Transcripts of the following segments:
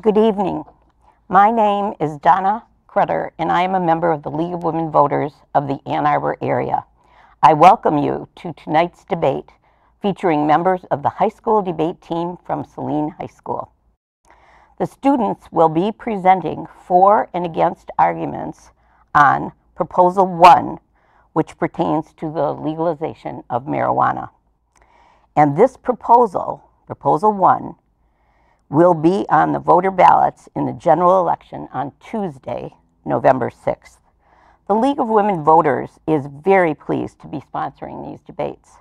Good evening. My name is Donna Crutter, and I am a member of the League of Women Voters of the Ann Arbor area. I welcome you to tonight's debate featuring members of the high school debate team from Saline High School. The students will be presenting for and against arguments on Proposal 1, which pertains to the legalization of marijuana. And this proposal, Proposal 1, will be on the voter ballots in the general election on Tuesday, November 6th. The League of Women Voters is very pleased to be sponsoring these debates.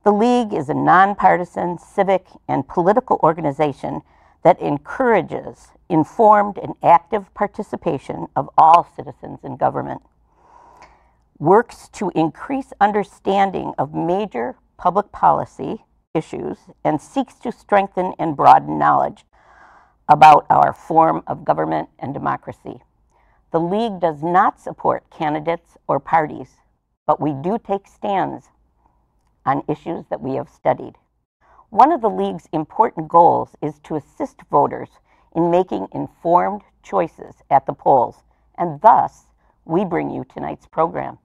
The League is a nonpartisan, civic, and political organization that encourages informed and active participation of all citizens in government, works to increase understanding of major public policy issues, and seeks to strengthen and broaden knowledge about our form of government and democracy. The League does not support candidates or parties, but we do take stands on issues that we have studied. One of the League's important goals is to assist voters in making informed choices at the polls, and thus we bring you tonight's program.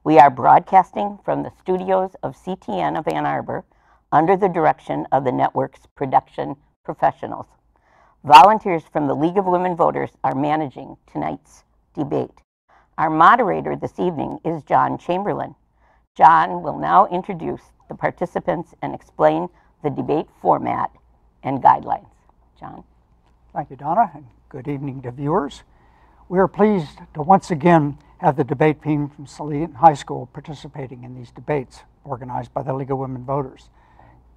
We are broadcasting from the studios of CTN of Ann Arbor under the direction of the network's production professionals. Volunteers from the League of Women Voters are managing tonight's debate. Our moderator this evening is John Chamberlain. John will now introduce the participants and explain the debate format and guidelines. John. Thank you, Donna, and good evening to viewers. We are pleased to once again have the debate team from Saline High School participating in these debates organized by the League of Women Voters.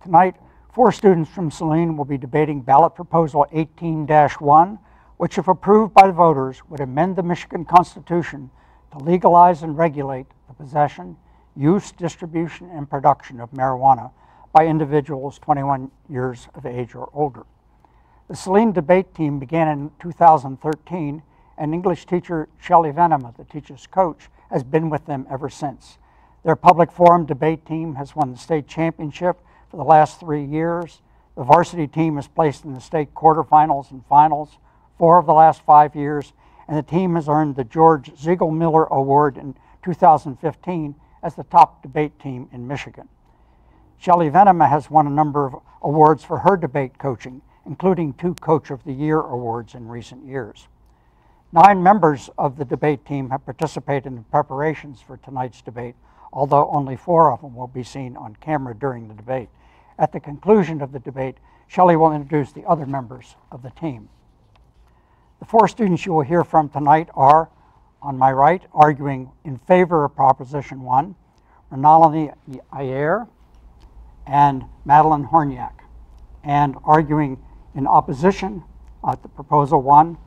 Tonight, 4 students from Saline will be debating ballot proposal 18-1, which, if approved by the voters, would amend the Michigan Constitution to legalize and regulate the possession, use, distribution, and production of marijuana by individuals 21 years of age or older. The Saline debate team began in 2013, and English teacher Shelley Venema, the teacher's coach, has been with them ever since. Their public forum debate team has won the state championship for the last 3 years. The varsity team has placed in the state quarterfinals and finals 4 of the last 5 years, and the team has earned the George Ziegel-Miller Award in 2015 as the top debate team in Michigan. Shelley Venema has won a number of awards for her debate coaching, including 2 Coach of the Year awards in recent years. 9 members of the debate team have participated in the preparations for tonight's debate, although only 4 of them will be seen on camera during the debate. At the conclusion of the debate, Shelley will introduce the other members of the team. The 4 students you will hear from tonight are, on my right, arguing in favor of Proposition 1, Renalini Ayer and Madeline Horniak, and arguing in opposition to Proposal 1,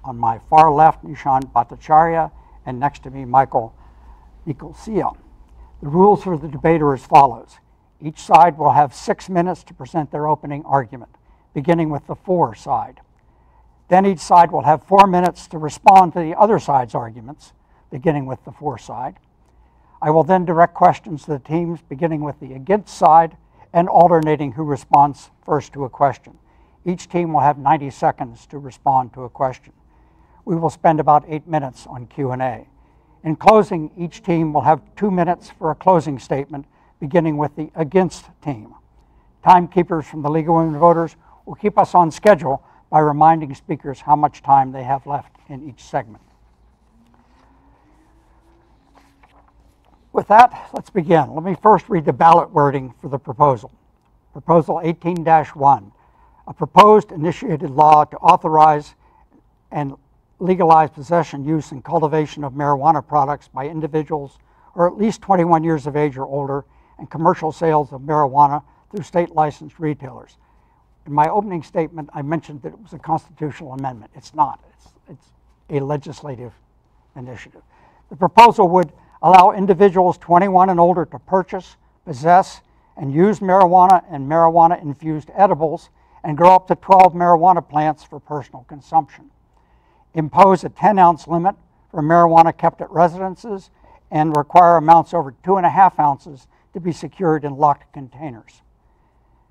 on my far left, Nishan Bhattacharya, and next to me, Michael Nicolsia. The rules for the debate are as follows. Each side will have 6 minutes to present their opening argument, beginning with the for side. Then each side will have 4 minutes to respond to the other side's arguments, beginning with the for side. I will then direct questions to the teams, beginning with the against side and alternating who responds first to a question. Each team will have 90 seconds to respond to a question. We will spend about 8 minutes on Q&A. In closing, each team will have 2 minutes for a closing statement, beginning with the against team. Timekeepers from the League of Women Voters will keep us on schedule by reminding speakers how much time they have left in each segment. With that, let's begin. Let me first read the ballot wording for the proposal. Proposal 18-1, a proposed initiated law to authorize and legalize possession, use, and cultivation of marijuana products by individuals who are at least 21 years of age or older, and commercial sales of marijuana through state licensed retailers. In my opening statement, I mentioned that it was a constitutional amendment. It's not. It's a legislative initiative. The proposal would allow individuals 21 and older to purchase, possess, and use marijuana and marijuana-infused edibles and grow up to 12 marijuana plants for personal consumption. Impose a 10-ounce limit for marijuana kept at residences and require amounts over 2.5 ounces to be secured in locked containers.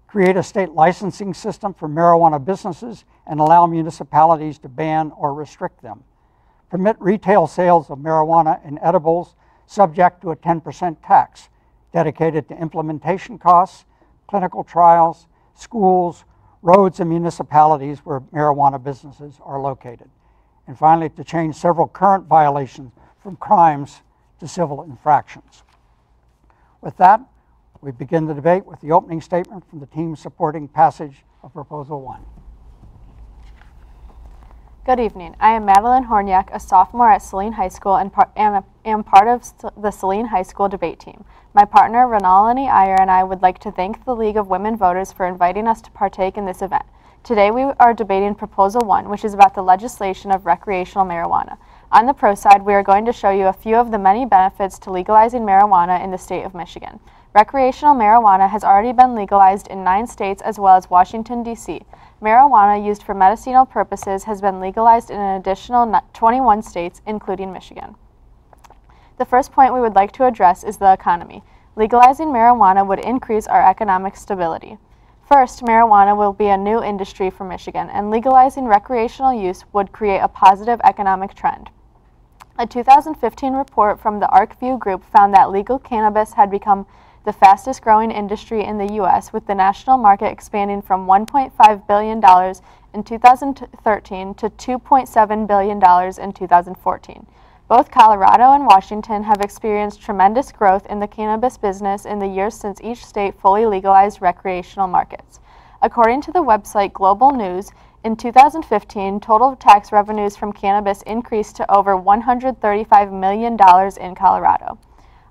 create a state licensing system for marijuana businesses and allow municipalities to ban or restrict them, permit retail sales of marijuana and edibles subject to a 10% tax dedicated to implementation costs, clinical trials, schools, roads, and municipalities where marijuana businesses are located. And finally, to change several current violations from crimes to civil infractions. With that, we begin the debate with the opening statement from the team supporting passage of Proposal 1. Good evening. I am Madeline Horniak, a sophomore at Saline High School and am part of the Saline High School debate team. My partner, Renalini Iyer, and I would like to thank the League of Women Voters for inviting us to partake in this event. Today we are debating Proposal 1, which is about the legislation of recreational marijuana. On the pro side, we are going to show you a few of the many benefits to legalizing marijuana in the state of Michigan. Recreational marijuana has already been legalized in 9 states as well as Washington, D.C. Marijuana used for medicinal purposes has been legalized in an additional 21 states, including Michigan. The first point we would like to address is the economy. Legalizing marijuana would increase our economic stability. First, marijuana will be a new industry for Michigan, and legalizing recreational use would create a positive economic trend. A 2015 report from the ArcView Group found that legal cannabis had become the fastest growing industry in the U.S., with the national market expanding from $1.5 billion in 2013 to $2.7 billion in 2014. Both Colorado and Washington have experienced tremendous growth in the cannabis business in the years since each state fully legalized recreational markets. According to the website Global News, in 2015, total tax revenues from cannabis increased to over $135 million in Colorado.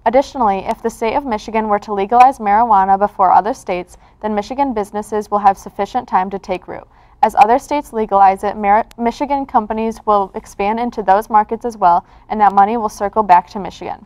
Additionally, if the state of Michigan were to legalize marijuana before other states, then Michigan businesses will have sufficient time to take root. As other states legalize it, Michigan companies will expand into those markets as well, and that money will circle back to Michigan.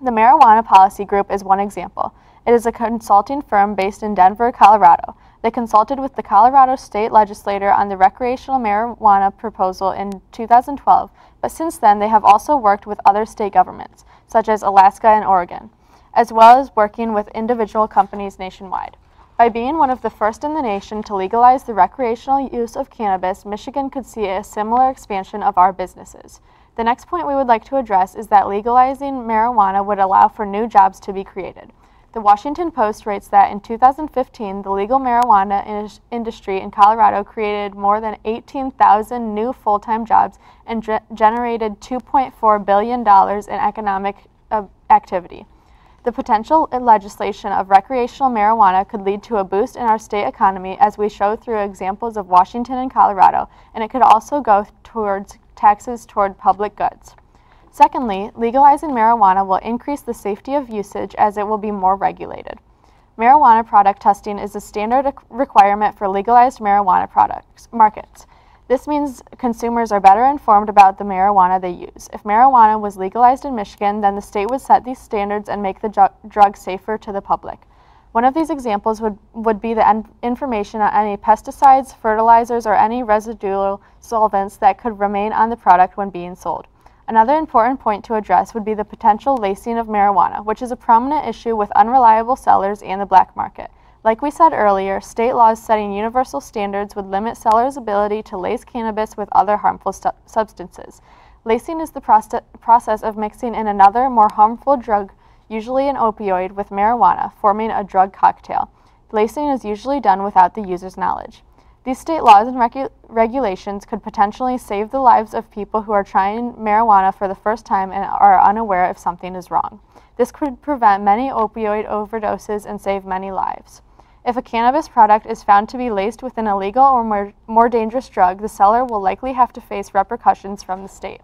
The Marijuana Policy Group is one example. It is a consulting firm based in Denver, Colorado. They consulted with the Colorado state legislature on the recreational marijuana proposal in 2012, but since then they have also worked with other state governments, such as Alaska and Oregon, as well as working with individual companies nationwide. By being one of the first in the nation to legalize the recreational use of cannabis, Michigan could see a similar expansion of our businesses. The next point we would like to address is that legalizing marijuana would allow for new jobs to be created. The Washington Post writes that in 2015, the legal marijuana industry in Colorado created more than 18,000 new full-time jobs and generated $2.4 billion in economic activity. The potential legislation of recreational marijuana could lead to a boost in our state economy, as we show through examples of Washington and Colorado, and it could also go towards taxes toward public goods. Secondly, legalizing marijuana will increase the safety of usage as it will be more regulated. Marijuana product testing is a standard requirement for legalized marijuana markets. This means consumers are better informed about the marijuana they use. If marijuana was legalized in Michigan, then the state would set these standards and make the drug safer to the public. One of these examples would be the information on any pesticides, fertilizers, or any residual solvents that could remain on the product when being sold. Another important point to address would be the potential lacing of marijuana, which is a prominent issue with unreliable sellers and the black market. Like we said earlier, state laws setting universal standards would limit sellers' ability to lace cannabis with other harmful substances. Lacing is the process of mixing in another, more harmful drug, usually an opioid, with marijuana, forming a drug cocktail. Lacing is usually done without the user's knowledge. These state laws and regulations could potentially save the lives of people who are trying marijuana for the first time and are unaware if something is wrong. This could prevent many opioid overdoses and save many lives. If a cannabis product is found to be laced with an illegal or more dangerous drug, the seller will likely have to face repercussions from the state.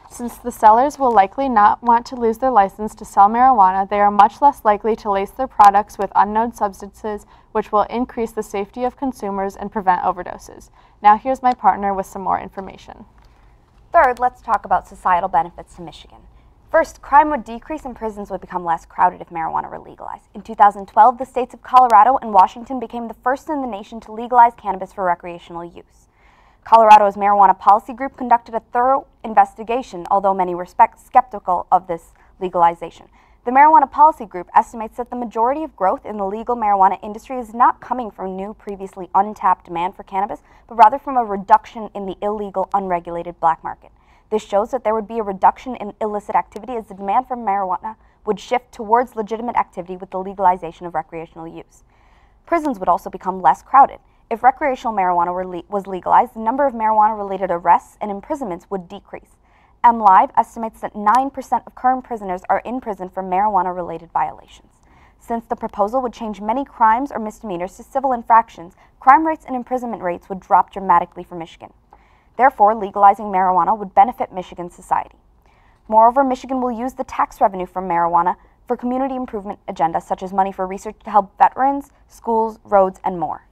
Since the sellers will likely not want to lose their license to sell marijuana, they are much less likely to lace their products with unknown substances, which will increase the safety of consumers and prevent overdoses. Now here's my partner with some more information. Third, let's talk about societal benefits to Michigan. First, crime would decrease and prisons would become less crowded if marijuana were legalized. In 2012, the states of Colorado and Washington became the first in the nation to legalize cannabis for recreational use. Colorado's Marijuana Policy Group conducted a thorough investigation, although many were skeptical of this legalization. The Marijuana Policy Group estimates that the majority of growth in the legal marijuana industry is not coming from new, previously untapped demand for cannabis, but rather from a reduction in the illegal, unregulated black market. This shows that there would be a reduction in illicit activity as the demand for marijuana would shift towards legitimate activity with the legalization of recreational use. Prisons would also become less crowded. If recreational marijuana was legalized, the number of marijuana-related arrests and imprisonments would decrease. MLive estimates that 9% of current prisoners are in prison for marijuana-related violations. Since the proposal would change many crimes or misdemeanors to civil infractions, crime rates and imprisonment rates would drop dramatically for Michigan. Therefore, legalizing marijuana would benefit Michigan's society. Moreover, Michigan will use the tax revenue from marijuana for community improvement agendas such as money for research to help veterans, schools, roads, and more.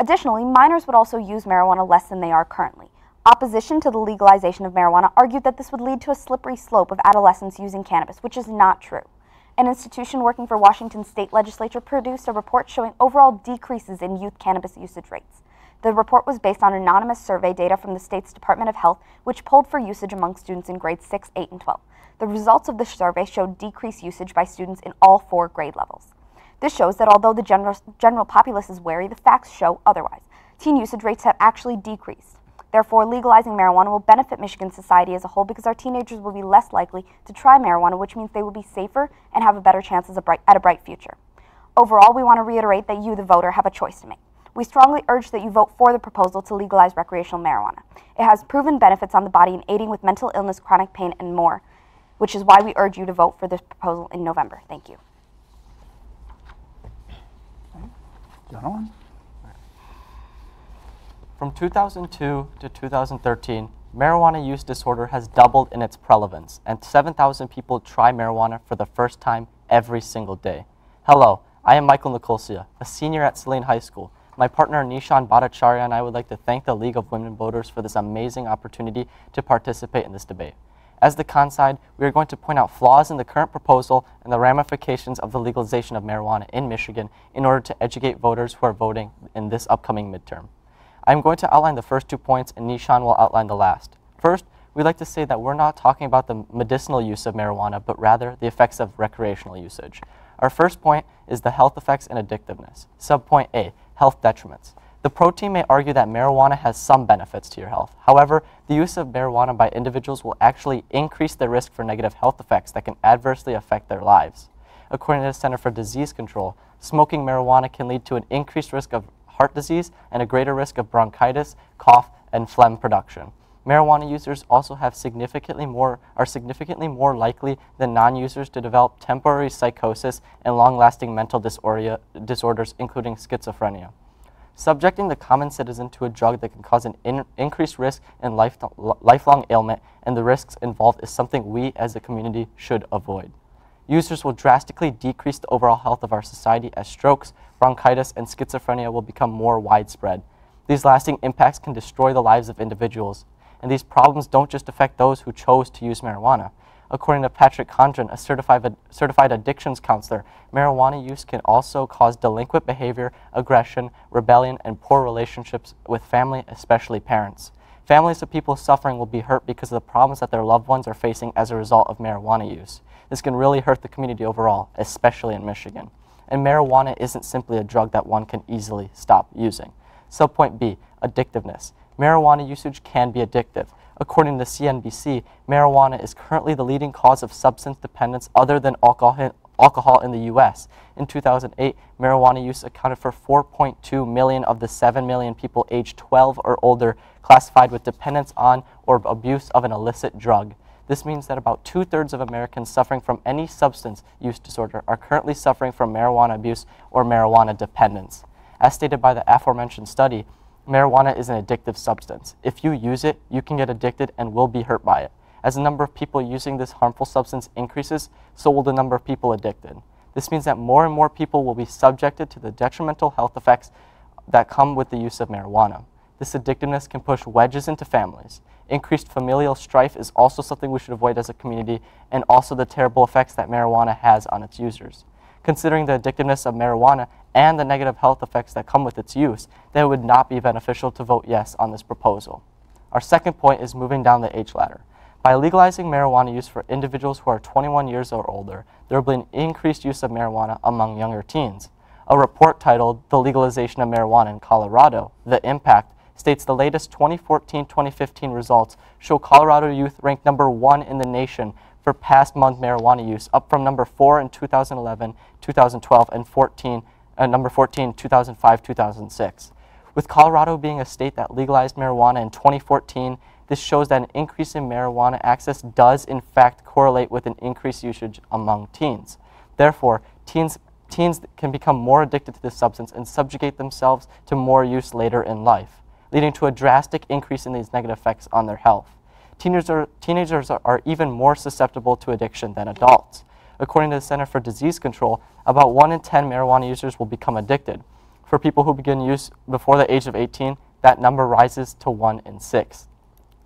Additionally, minors would also use marijuana less than they are currently. Opposition to the legalization of marijuana argued that this would lead to a slippery slope of adolescents using cannabis, which is not true. An institution working for Washington state legislature produced a report showing overall decreases in youth cannabis usage rates. The report was based on anonymous survey data from the state's Department of Health, which polled for usage among students in grades 6, 8, and 12. The results of the survey showed decreased usage by students in all 4 grade levels. This shows that although the general populace is wary, the facts show otherwise. Teen usage rates have actually decreased. Therefore, legalizing marijuana will benefit Michigan society as a whole because our teenagers will be less likely to try marijuana, which means they will be safer and have a better chance at a bright future. Overall, we want to reiterate that you, the voter, have a choice to make. We strongly urge that you vote for the proposal to legalize recreational marijuana. It has proven benefits on the body in aiding with mental illness, chronic pain, and more, which is why we urge you to vote for this proposal in November. Thank you. Gentlemen? From 2002 to 2013, marijuana use disorder has doubled in its prevalence, and 7,000 people try marijuana for the first time every single day. Hello, I am Michael Nicolcia, a senior at Saline High School. My partner Nishan Bhattacharya and I would like to thank the League of Women Voters for this amazing opportunity to participate in this debate. As the con side, we are going to point out flaws in the current proposal and the ramifications of the legalization of marijuana in Michigan in order to educate voters who are voting in this upcoming midterm. I'm going to outline the first 2 points, and Nishan will outline the last. First, we'd like to say that we're not talking about the medicinal use of marijuana, but rather the effects of recreational usage. Our first point is the health effects and addictiveness. Subpoint A, health detriments. The pro team may argue that marijuana has some benefits to your health. However, the use of marijuana by individuals will actually increase the risk for negative health effects that can adversely affect their lives. According to the Center for Disease Control, smoking marijuana can lead to an increased risk of heart disease and a greater risk of bronchitis, cough, and phlegm production. Marijuana users also are significantly more likely than non-users to develop temporary psychosis and long-lasting mental disorders, including schizophrenia. Subjecting the common citizen to a drug that can cause an increased risk in lifelong ailment and the risks involved is something we as a community should avoid. Users will drastically decrease the overall health of our society as strokes, bronchitis, and schizophrenia will become more widespread. These lasting impacts can destroy the lives of individuals. And these problems don't just affect those who chose to use marijuana. According to Patrick Condren, a certified addictions counselor, marijuana use can also cause delinquent behavior, aggression, rebellion, and poor relationships with family, especially parents. Families of people suffering will be hurt because of the problems that their loved ones are facing as a result of marijuana use. This can really hurt the community overall, especially in Michigan. And marijuana isn't simply a drug that one can easily stop using. Subpoint B, addictiveness. Marijuana usage can be addictive. According to CNBC, marijuana is currently the leading cause of substance dependence other than alcohol in the U.S. In 2008, marijuana use accounted for 4.2 million of the 7 million people aged 12 or older classified with dependence on or abuse of an illicit drug. This means that about 2/3 of Americans suffering from any substance use disorder are currently suffering from marijuana abuse or marijuana dependence. As stated by the aforementioned study, marijuana is an addictive substance. If you use it, you can get addicted and will be hurt by it. As the number of people using this harmful substance increases, so will the number of people addicted. This means that more and more people will be subjected to the detrimental health effects that come with the use of marijuana. This addictiveness can push wedges into families. Increased familial strife is also something we should avoid as a community, and also the terrible effects that marijuana has on its users. Considering the addictiveness of marijuana and the negative health effects that come with its use, then it would not be beneficial to vote yes on this proposal. Our second point is moving down the age ladder. By legalizing marijuana use for individuals who are 21 years or older, there will be an increased use of marijuana among younger teens. A report titled The Legalization of Marijuana in Colorado, The Impact, states the latest 2014-2015 results show Colorado youth ranked number 1 in the nation for past month marijuana use, up from number 4 in 2011, 2012, and number 14 in 2005, 2006. With Colorado being a state that legalized marijuana in 2014, this shows that an increase in marijuana access does in fact correlate with an increased usage among teens. Therefore, teens can become more addicted to this substance and subjugate themselves to more use later in life, leading to a drastic increase in these negative effects on their health. Teenagers are even more susceptible to addiction than adults. According to the Center for Disease Control, about 1 in 10 marijuana users will become addicted. For people who begin use before the age of 18, that number rises to 1 in 6.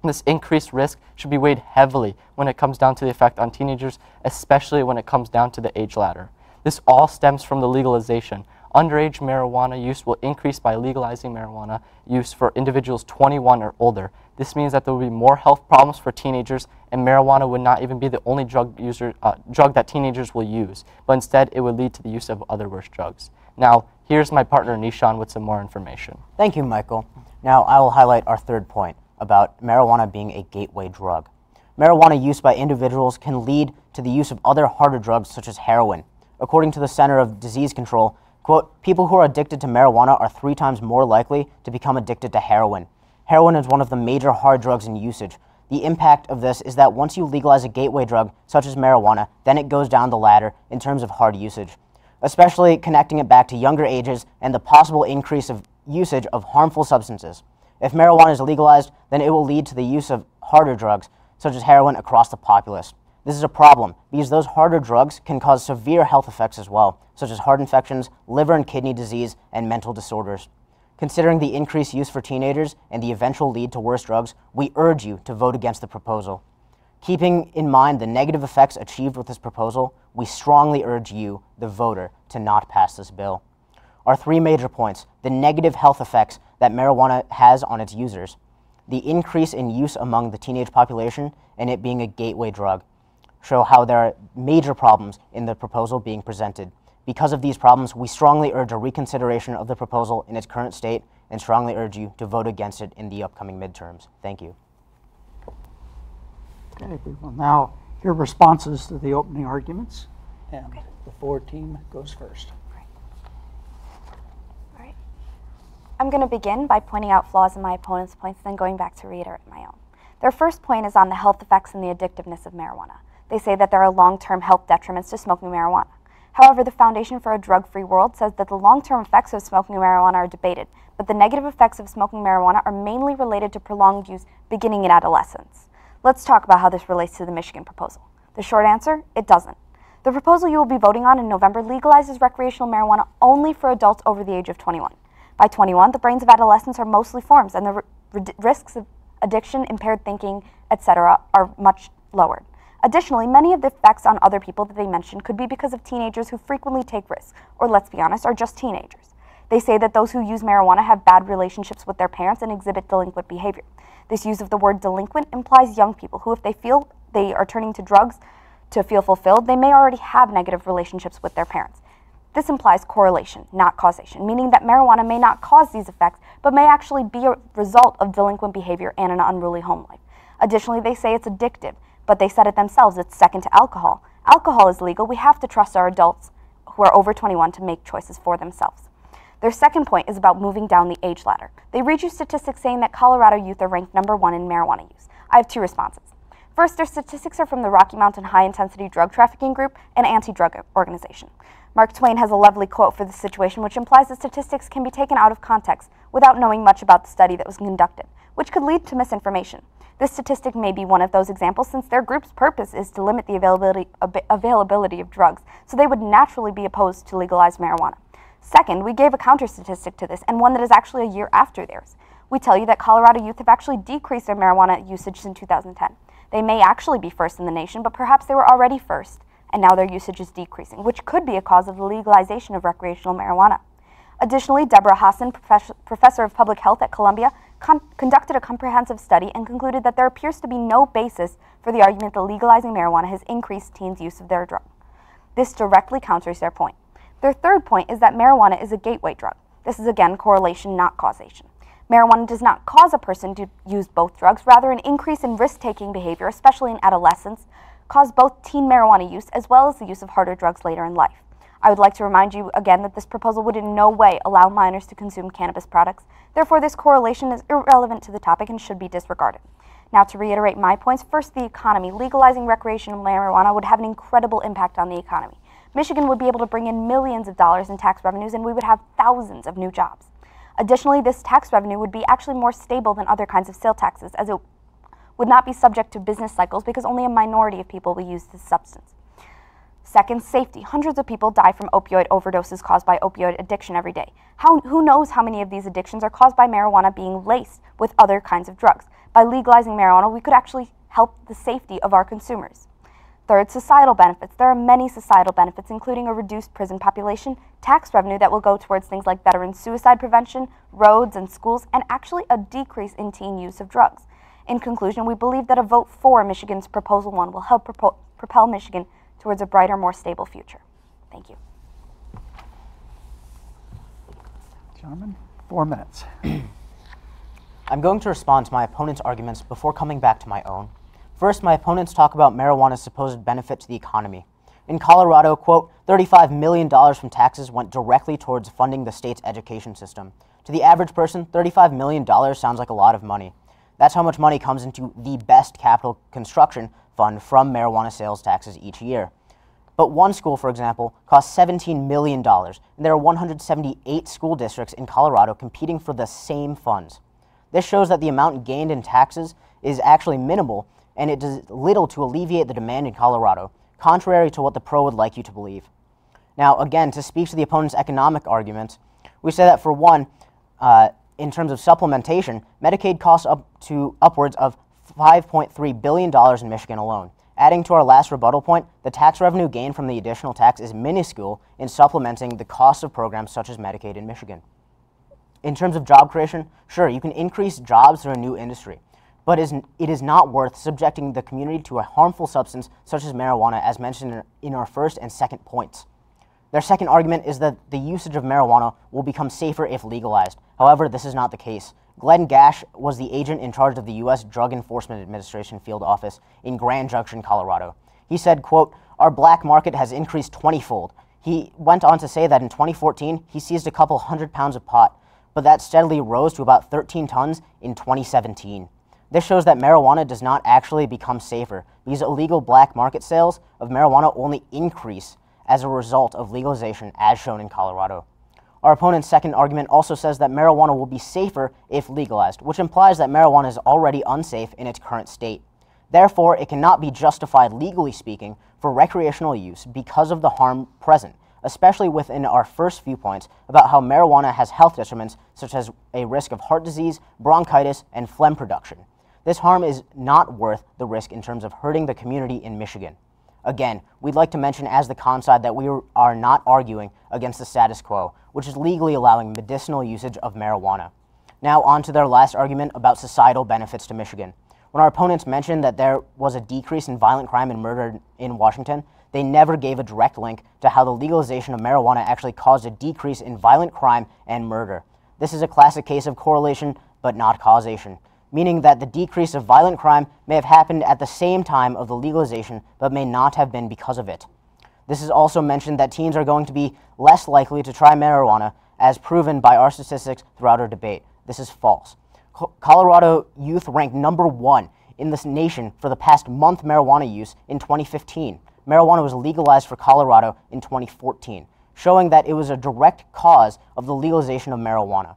This increased risk should be weighed heavily when it comes down to the effect on teenagers, especially when it comes down to the age ladder. This all stems from the legalization. Underage marijuana use will increase by legalizing marijuana use for individuals 21 or older. This means that there will be more health problems for teenagers, and marijuana would not even be the only drug that teenagers will use, but instead it would lead to the use of other worse drugs. Now, here's my partner Nishan with some more information. Thank you, Michael. Now I will highlight our third point about marijuana being a gateway drug. Marijuana use by individuals can lead to the use of other harder drugs such as heroin. According to the Center of Disease Control, quote, people who are addicted to marijuana are 3 times more likely to become addicted to heroin. Heroin is one of the major hard drugs in usage. The impact of this is that once you legalize a gateway drug, such as marijuana, then it goes down the ladder in terms of hard usage, especially connecting it back to younger ages and the possible increase of usage of harmful substances. If marijuana is legalized, then it will lead to the use of harder drugs, such as heroin, across the populace. This is a problem because those harder drugs can cause severe health effects as well, such as heart infections, liver and kidney disease, and mental disorders. Considering the increased use for teenagers and the eventual lead to worse drugs, we urge you to vote against the proposal. Keeping in mind the negative effects achieved with this proposal, we strongly urge you, the voter, to not pass this bill. Our 3 major points: the negative health effects that marijuana has on its users, the increase in use among the teenage population, and it being a gateway drug, show how there are major problems in the proposal being presented. Because of these problems, we strongly urge a reconsideration of the proposal in its current state and strongly urge you to vote against it in the upcoming midterms. Thank you. Okay, we will now hear responses to the opening arguments, and the 4 team goes first. All right. I'm going to begin by pointing out flaws in my opponent's points, then going back to reiterate my own. Their first point is on the health effects and the addictiveness of marijuana. They say that there are long-term health detriments to smoking marijuana. However, the Foundation for a Drug-Free World says that the long-term effects of smoking marijuana are debated, but the negative effects of smoking marijuana are mainly related to prolonged use beginning in adolescence. Let's talk about how this relates to the Michigan proposal. The short answer, it doesn't. The proposal you will be voting on in November legalizes recreational marijuana only for adults over the age of 21. By 21, the brains of adolescents are mostly formed, and the risks of addiction, impaired thinking, etc. are much lowered. Additionally, many of the effects on other people that they mentioned could be because of teenagers who frequently take risks, or let's be honest, are just teenagers. They say that those who use marijuana have bad relationships with their parents and exhibit delinquent behavior. This use of the word delinquent implies young people who, if they feel they are turning to drugs to feel fulfilled, they may already have negative relationships with their parents. This implies correlation, not causation, meaning that marijuana may not cause these effects, but may actually be a result of delinquent behavior and an unruly home life. Additionally, they say it's addictive, but they said it themselves, it's second to alcohol. Alcohol is legal. We have to trust our adults who are over 21 to make choices for themselves. Their second point is about moving down the age ladder. They read you statistics saying that Colorado youth are ranked number 1 in marijuana use. I have 2 responses. First, their statistics are from the Rocky Mountain High Intensity Drug Trafficking Group, an anti-drug organization. Mark Twain has a lovely quote for this situation, which implies that statistics can be taken out of context without knowing much about the study that was conducted, which could lead to misinformation. This statistic may be one of those examples since their group's purpose is to limit the availability of drugs, so they would naturally be opposed to legalized marijuana. Second, we gave a counter statistic to this, and one that is actually a year after theirs. We tell you that Colorado youth have actually decreased their marijuana usage since 2010. They may actually be first in the nation, but perhaps they were already first, and now their usage is decreasing, which could be a cause of the legalization of recreational marijuana. Additionally, Deborah Hassan, professor of public health at Columbia, conducted a comprehensive study and concluded that there appears to be no basis for the argument that legalizing marijuana has increased teens' use of their drug. This directly counters their point. Their third point is that marijuana is a gateway drug. This is again correlation, not causation. Marijuana does not cause a person to use both drugs, rather an increase in risk-taking behavior, especially in adolescence, caused both teen marijuana use as well as the use of harder drugs later in life. I would like to remind you again that this proposal would in no way allow minors to consume cannabis products. Therefore, this correlation is irrelevant to the topic and should be disregarded. Now, to reiterate my points, first, the economy. Legalizing recreational marijuana would have an incredible impact on the economy. Michigan would be able to bring in millions of dollars in tax revenues, and we would have thousands of new jobs. Additionally, this tax revenue would be actually more stable than other kinds of sale taxes, as it would not be subject to business cycles because only a minority of people will use this substance. Second, safety. Hundreds of people die from opioid overdoses caused by opioid addiction every day. Who knows how many of these addictions are caused by marijuana being laced with other kinds of drugs? By legalizing marijuana, we could actually help the safety of our consumers. Third, societal benefits. There are many societal benefits, including a reduced prison population, tax revenue that will go towards things like veteran suicide prevention, roads and schools, and actually a decrease in teen use of drugs. In conclusion, we believe that a vote for Michigan's Proposal 1 will help propel Michigan towards a brighter, more stable future. Thank you. Gentlemen, 4 minutes. I'm going to respond to my opponent's arguments before coming back to my own. First, my opponents talk about marijuana's supposed benefit to the economy. In Colorado, quote, $35 million from taxes went directly towards funding the state's education system. To the average person, $35 million sounds like a lot of money. That's how much money comes into the best capital construction fund from marijuana sales taxes each year. But one school, for example, costs $17 million, and there are 178 school districts in Colorado competing for the same funds. This shows that the amount gained in taxes is actually minimal, and it does little to alleviate the demand in Colorado, contrary to what the pro would like you to believe. Now, again, to speak to the opponent's economic arguments, we say that for one, in terms of supplementation, Medicaid costs up to upwards of $5.3 billion in Michigan alone. Adding to our last rebuttal point, the tax revenue gained from the additional tax is minuscule in supplementing the cost of programs such as Medicaid in Michigan. In terms of job creation, sure, you can increase jobs through a new industry, but it is not worth subjecting the community to a harmful substance such as marijuana, as mentioned in our first and second points. Their second argument is that the usage of marijuana will become safer if legalized. However, this is not the case. Glenn Gash was the agent in charge of the U.S. Drug Enforcement Administration field office in Grand Junction, Colorado. He said, quote, "Our black market has increased 20-fold. He went on to say that in 2014, he seized a couple 100 pounds of pot, but that steadily rose to about 13 tons in 2017. This shows that marijuana does not actually become safer, because illegal black market sales of marijuana only increase as a result of legalization, as shown in Colorado. Our opponent's second argument also says that marijuana will be safer if legalized, which implies that marijuana is already unsafe in its current state. Therefore, it cannot be justified, legally speaking, for recreational use because of the harm present, especially within our first few points about how marijuana has health detriments such as a risk of heart disease, bronchitis, and phlegm production. This harm is not worth the risk in terms of hurting the community in Michigan. Again, we'd like to mention as the con side that we are not arguing against the status quo, which is legally allowing medicinal usage of marijuana. Now on to their last argument about societal benefits to Michigan. When our opponents mentioned that there was a decrease in violent crime and murder in Washington, they never gave a direct link to how the legalization of marijuana actually caused a decrease in violent crime and murder. This is a classic case of correlation, but not causation, meaning that the decrease of violent crime may have happened at the same time of the legalization, but may not have been because of it. This is also mentioned that teens are going to be less likely to try marijuana, as proven by our statistics throughout our debate. This is false. Colorado youth ranked #1 in this nation for the past month marijuana use in 2015. Marijuana was legalized for Colorado in 2014, showing that it was a direct cause of the legalization of marijuana.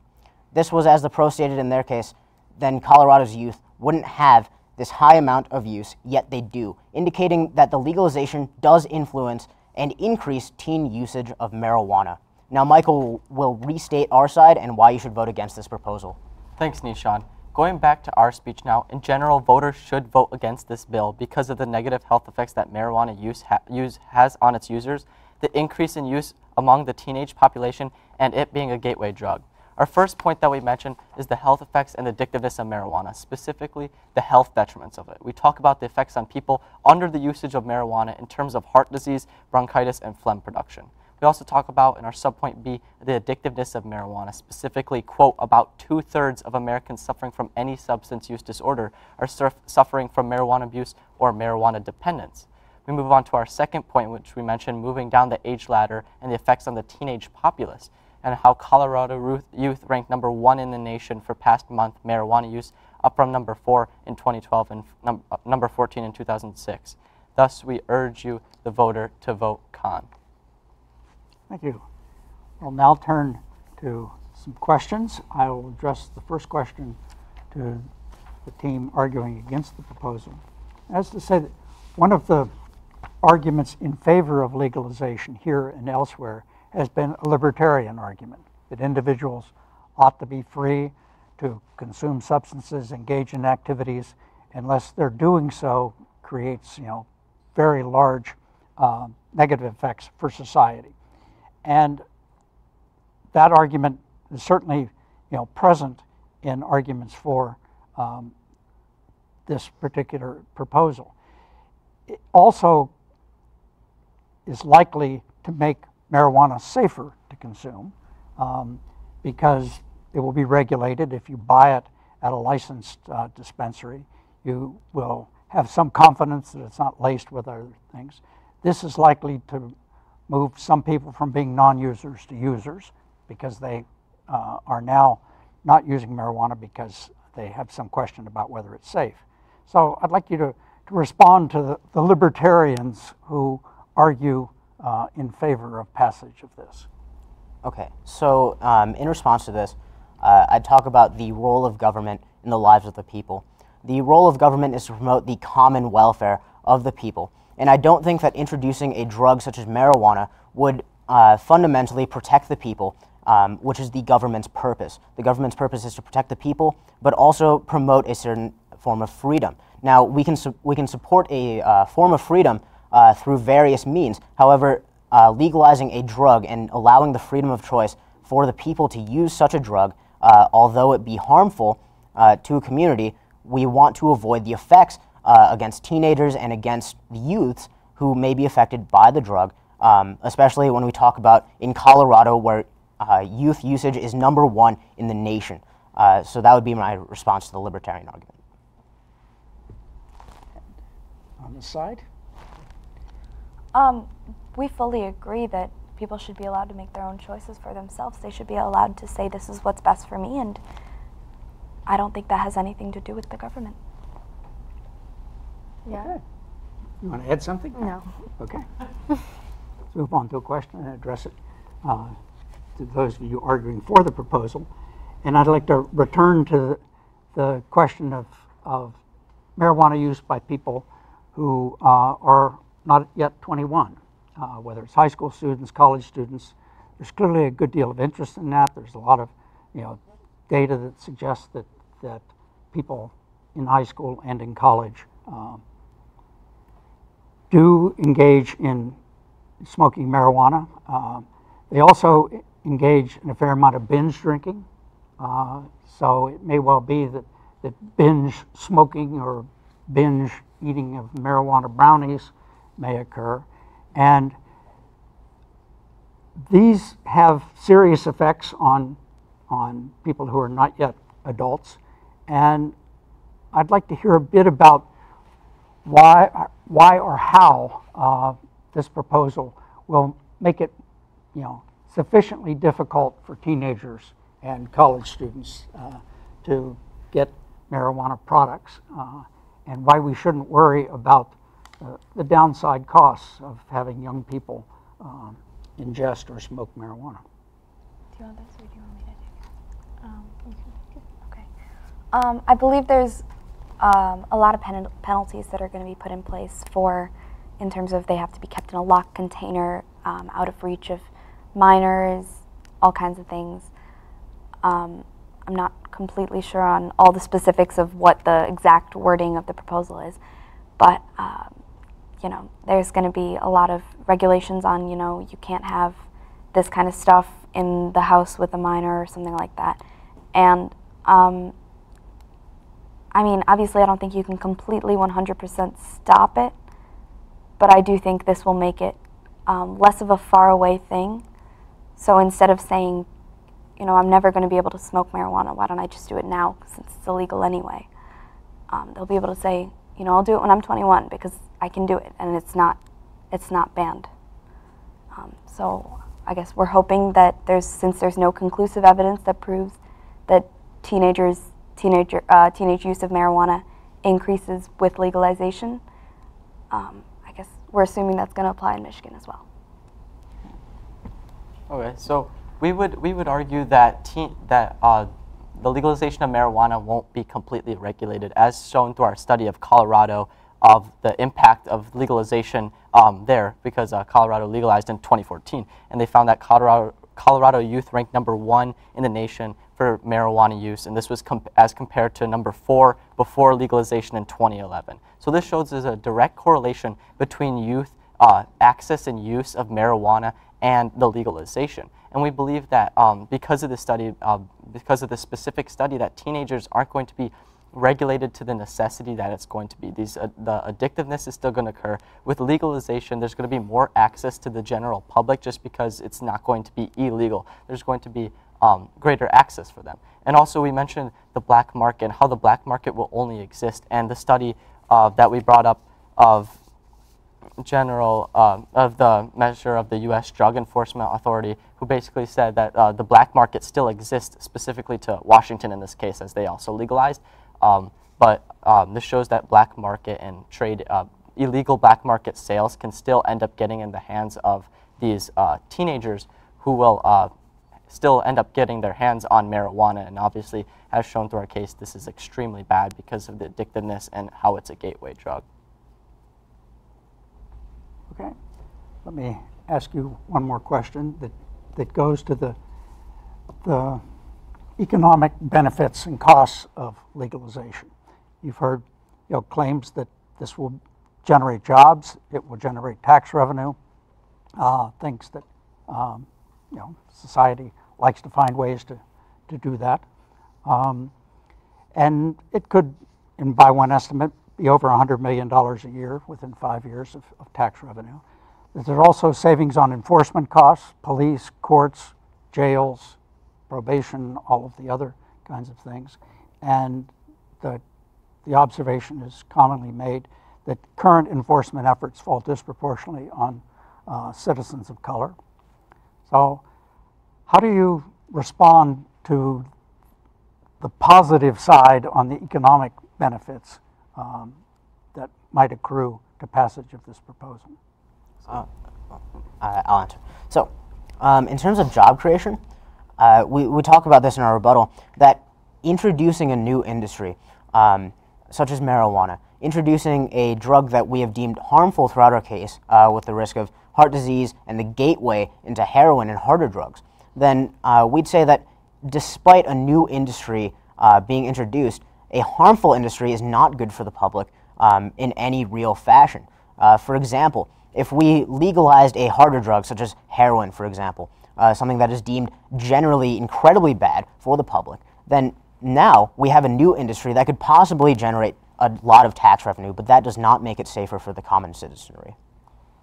This was, as the pro stated in their case, then Colorado's youth wouldn't have this high amount of use, yet they do, indicating that the legalization does influence and increase teen usage of marijuana. Now Michael will restate our side and why you should vote against this proposal. Thanks, Nishan. Going back to our speech now, in general, voters should vote against this bill because of the negative health effects that marijuana use has on its users, the increase in use among the teenage population, and it being a gateway drug. Our first point that we mentioned is the health effects and addictiveness of marijuana, specifically the health detriments of it. We talk about the effects on people under the usage of marijuana in terms of heart disease, bronchitis, and phlegm production. We also talk about, in our subpoint B, the addictiveness of marijuana, specifically, quote, about 2/3 of Americans suffering from any substance use disorder are suffering from marijuana abuse or marijuana dependence. We move on to our second point, which we mentioned, moving down the age ladder and the effects on the teenage populace, and how Colorado youth ranked #1 in the nation for past month marijuana use, up from #4 in 2012 and number 14 in 2006. Thus, we urge you, the voter, to vote con. Thank you. We'll now turn to some questions. I will address the first question to the team arguing against the proposal. As to say that one of the arguments in favor of legalization here and elsewhere has been a libertarian argument, that individuals ought to be free to consume substances, engage in activities, unless they're doing so creates, very large negative effects for society. And that argument is certainly, present in arguments for this particular proposal. It also is likely to make marijuana safer to consume because it will be regulated. If you buy it at a licensed dispensary, you will have some confidence that it's not laced with other things. This is likely to move some people from being non-users to users because they are now not using marijuana because they have some question about whether it's safe. So I'd like you to respond to the libertarians who argue in favor of passage of this. Okay, so in response to this, I'd talk about the role of government in the lives of the people. The role of government is to promote the common welfare of the people. And I don't think that introducing a drug such as marijuana would fundamentally protect the people, which is the government's purpose. The government's purpose is to protect the people, but also promote a certain form of freedom. Now, we can support a form of freedom through various means. However, legalizing a drug and allowing the freedom of choice for the people to use such a drug, although it be harmful to a community, we want to avoid the effects against teenagers and against the youths who may be affected by the drug, especially when we talk about in Colorado where youth usage is #1 in the nation. So that would be my response to the libertarian argument. On the side? We fully agree that people should be allowed to make their own choices for themselves. They should be allowed to say this is what's best for me, and I don't think that has anything to do with the government. Yeah. Okay. You want to add something? No. Okay. Let's move on to a question and address it to those of you arguing for the proposal. And I'd like to return to the question of marijuana use by people who are not yet 21, whether it's high school students, college students. There's clearly a good deal of interest in that. There's a lot of data that suggests that people in high school and in college do engage in smoking marijuana. They also engage in a fair amount of binge drinking. So it may well be that binge smoking or binge eating of marijuana brownies may occur. And these have serious effects on people who are not yet adults. And I'd like to hear a bit about why or how this proposal will make it, sufficiently difficult for teenagers and college students to get marijuana products, and why we shouldn't worry about the downside costs of having young people ingest or smoke marijuana. Do you want this or do you want me to take it? You can take it. Okay. I believe there's a lot of penalties that are going to be put in place in terms of they have to be kept in a locked container, out of reach of minors, all kinds of things. I'm not completely sure on all the specifics of what the exact wording of the proposal is, but there's going to be a lot of regulations on, you can't have this kind of stuff in the house with a minor or something like that. And I mean, obviously I don't think you can completely 100% stop it, but I do think this will make it less of a faraway thing. So instead of saying, you know, I'm never going to be able to smoke marijuana, why don't I just do it now since it's illegal anyway? They'll be able to say, you know, I'll do it when I'm 21 because I can do it and it's not banned. So I guess we're hoping that since there's no conclusive evidence that proves that teenage use of marijuana increases with legalization, I guess we're assuming that's going to apply in Michigan as well. Okay, so we would argue that the legalization of marijuana won't be completely regulated, as shown through our study of Colorado, of the impact of legalization there, because Colorado legalized in 2014, and they found that Colorado youth ranked #1 in the nation for marijuana use, and this was as compared to #4 before legalization in 2011. So this shows there's a direct correlation between youth access and use of marijuana and the legalization. And we believe that because of this study, because of this specific study, that teenagers aren't going to be regulated to the necessity that it's going to be. The addictiveness is still going to occur. With legalization, there's going to be more access to the general public just because it's not going to be illegal. There's going to be greater access for them. And also we mentioned the black market and how the black market will only exist. And the study that we brought up of the measure of the U.S. Drug Enforcement Authority, who basically said that the black market still exists, specifically to Washington in this case, as they also legalized. But this shows that black market and trade, illegal black market sales can still end up getting in the hands of these teenagers who will still end up getting their hands on marijuana. And obviously, as shown through our case, this is extremely bad because of the addictiveness and how it's a gateway drug. Okay, let me ask you one more question that goes to the economic benefits and costs of legalization. You've heard, you know, claims that this will generate jobs, it will generate tax revenue, things that you know, society likes to find ways to do that, and it could, and by one estimate, be over $100 million a year within 5 years of tax revenue. There are also savings on enforcement costs, police, courts, jails, probation, all of the other kinds of things. And the observation is commonly made that current enforcement efforts fall disproportionately on citizens of color. So how do you respond to the positive side on the economic benefits that might accrue to passage of this proposal? I'll answer. So, in terms of job creation, we talk about this in our rebuttal, that introducing a new industry, such as marijuana, introducing a drug that we have deemed harmful throughout our case, with the risk of heart disease and the gateway into heroin and harder drugs, then we'd say that despite a new industry being introduced, a harmful industry is not good for the public in any real fashion. For example, if we legalized a harder drug, such as heroin, for example, something that is deemed generally incredibly bad for the public, then now we have a new industry that could possibly generate a lot of tax revenue, but that does not make it safer for the common citizenry.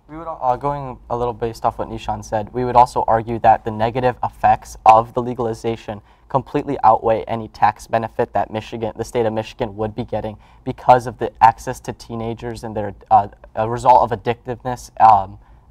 We would, going a little based off what Nishan said, we would also argue that the negative effects of the legalization completely outweigh any tax benefit that the state of Michigan would be getting because of the access to teenagers and their a result of addictiveness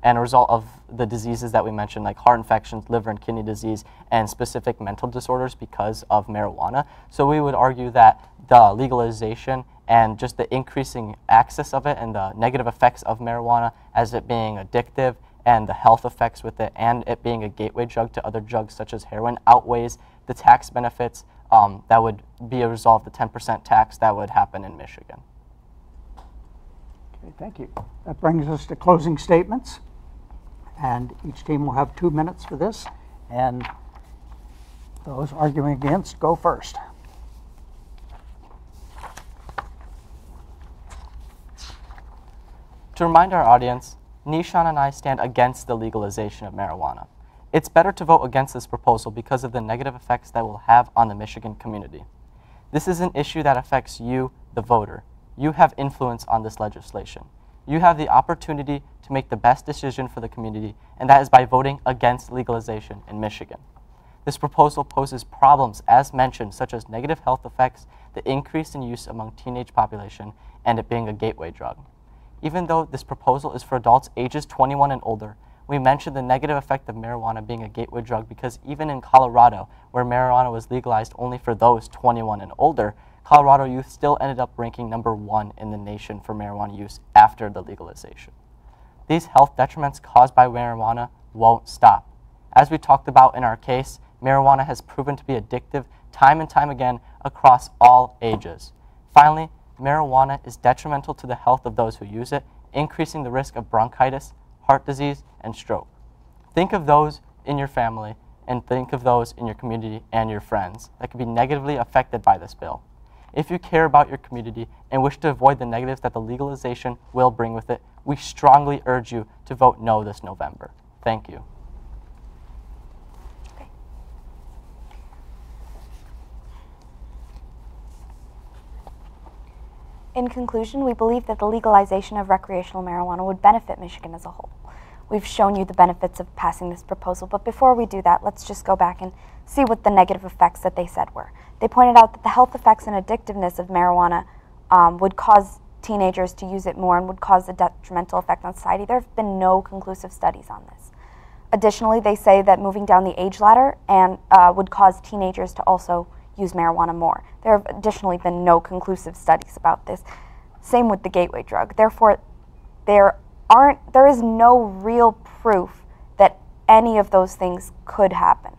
and a result of the diseases that we mentioned, like heart infections, liver and kidney disease, and specific mental disorders because of marijuana. So we would argue that the legalization and just the increasing access of it and the negative effects of marijuana as it being addictive and the health effects with it and it being a gateway drug to other drugs such as heroin outweighs the tax benefits that would be a result of the 10% tax that would happen in Michigan. Okay, thank you. That brings us to closing statements. And each team will have 2 minutes for this. And those arguing against, go first. To remind our audience, Nishan and I stand against the legalization of marijuana. It's better to vote against this proposal because of the negative effects that it will have on the Michigan community. This is an issue that affects you, the voter. You have influence on this legislation. You have the opportunity to make the best decision for the community, and that is by voting against legalization in Michigan. This proposal poses problems, as mentioned, such as negative health effects, the increase in use among teenage population, and it being a gateway drug. Even though this proposal is for adults ages 21 and older, we mentioned the negative effect of marijuana being a gateway drug because even in Colorado, where marijuana was legalized only for those 21 and older, Colorado youth still ended up ranking #1 in the nation for marijuana use after the legalization. These health detriments caused by marijuana won't stop. As we talked about in our case, marijuana has proven to be addictive time and time again across all ages. Finally, marijuana is detrimental to the health of those who use it, increasing the risk of bronchitis, heart disease, and stroke. Think of those in your family and think of those in your community and your friends that could be negatively affected by this bill. If you care about your community and wish to avoid the negatives that the legalization will bring with it, we strongly urge you to vote no this November. Thank you. In conclusion, we believe that the legalization of recreational marijuana would benefit Michigan as a whole. We've shown you the benefits of passing this proposal, but before we do that, let's just go back and see what the negative effects that they said were. They pointed out that the health effects and addictiveness of marijuana would cause teenagers to use it more and would cause a detrimental effect on society. There have been no conclusive studies on this. Additionally, they say that moving down the age ladder would cause teenagers to also use marijuana more. There have additionally been no conclusive studies about this. Same with the gateway drug. Therefore, there is no real proof that any of those things could happen.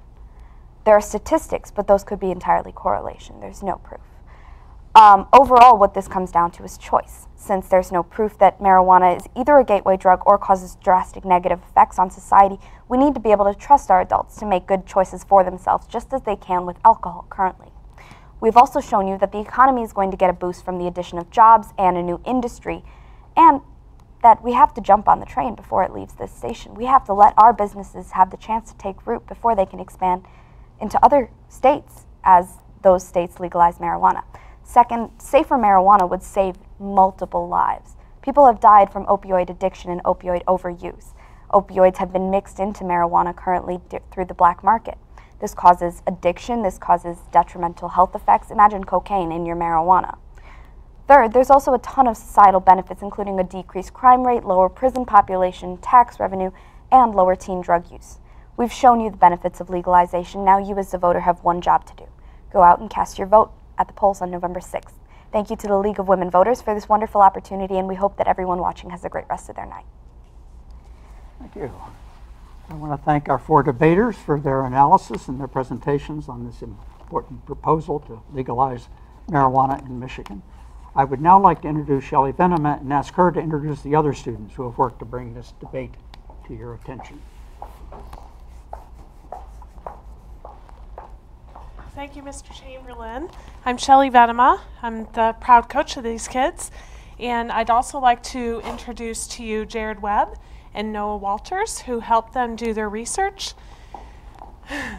There are statistics, but those could be entirely correlation. There's no proof. Overall, what this comes down to is choice. Since there's no proof that marijuana is either a gateway drug or causes drastic negative effects on society, we need to be able to trust our adults to make good choices for themselves, just as they can with alcohol currently. We've also shown you that the economy is going to get a boost from the addition of jobs and a new industry, and that we have to jump on the train before it leaves this station. We have to let our businesses have the chance to take root before they can expand into other states as those states legalize marijuana. Second, safer marijuana would save multiple lives. People have died from opioid addiction and opioid overuse. Opioids have been mixed into marijuana currently through the black market. This causes addiction, this causes detrimental health effects. Imagine cocaine in your marijuana. Third, there's also a ton of societal benefits, including a decreased crime rate, lower prison population, tax revenue, and lower teen drug use. We've shown you the benefits of legalization. Now you as the voter have one job to do. Go out and cast your vote at the polls on November 6th. Thank you to the League of Women Voters for this wonderful opportunity, and we hope that everyone watching has a great rest of their night. Thank you. I want to thank our 4 debaters for their analysis and their presentations on this important proposal to legalize marijuana in Michigan. I would now like to introduce Shelley Venema and ask her to introduce the other students who have worked to bring this debate to your attention. Thank you, Mr. Chamberlain. I'm Shelley Venema. I'm the proud coach of these kids. And I'd also like to introduce to you Jared Webb and Noah Walters, who helped them do their research.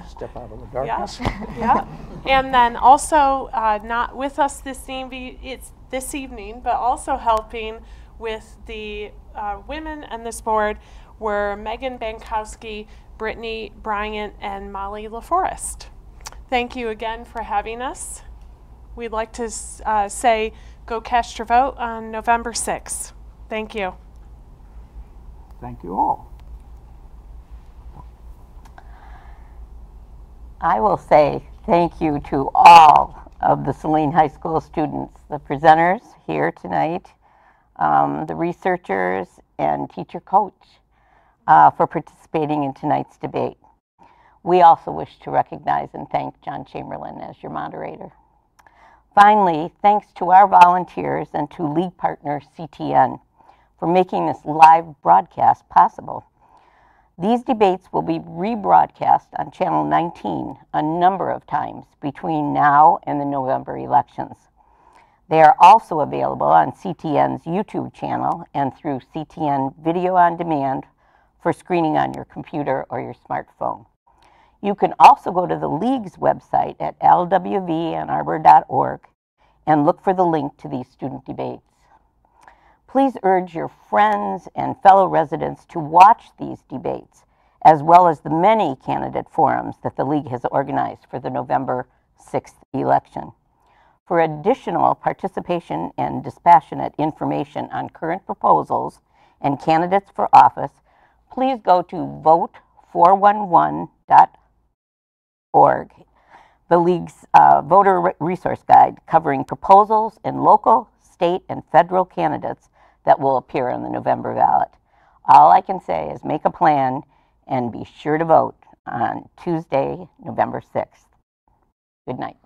Step out of the darkness. Yeah. And then also not with us this evening, but also helping with the women and this board were Megan Bankowski, Brittany Bryant, and Molly LaForest. Thank you again for having us. We'd like to say go cast your vote on November 6th. Thank you. Thank you all. I will say thank you to all of the Saline High School students, the presenters here tonight, the researchers, and teacher coach for participating in tonight's debate. We also wish to recognize and thank John Chamberlain as your moderator. Finally, thanks to our volunteers and to league partner CTN for making this live broadcast possible. These debates will be rebroadcast on Channel 19 a number of times between now and the November elections. They are also available on CTN's YouTube channel and through CTN Video on Demand for screening on your computer or your smartphone. You can also go to the League's website at lwvannarbor.org and look for the link to these student debates. Please urge your friends and fellow residents to watch these debates, as well as the many candidate forums that the League has organized for the November 6th election. For additional participation and dispassionate information on current proposals and candidates for office, please go to vote411.org, the League's voter resource guide covering proposals and local, state, and federal candidates that will appear on the November ballot. All I can say is make a plan and be sure to vote on Tuesday, November 6th. Good night.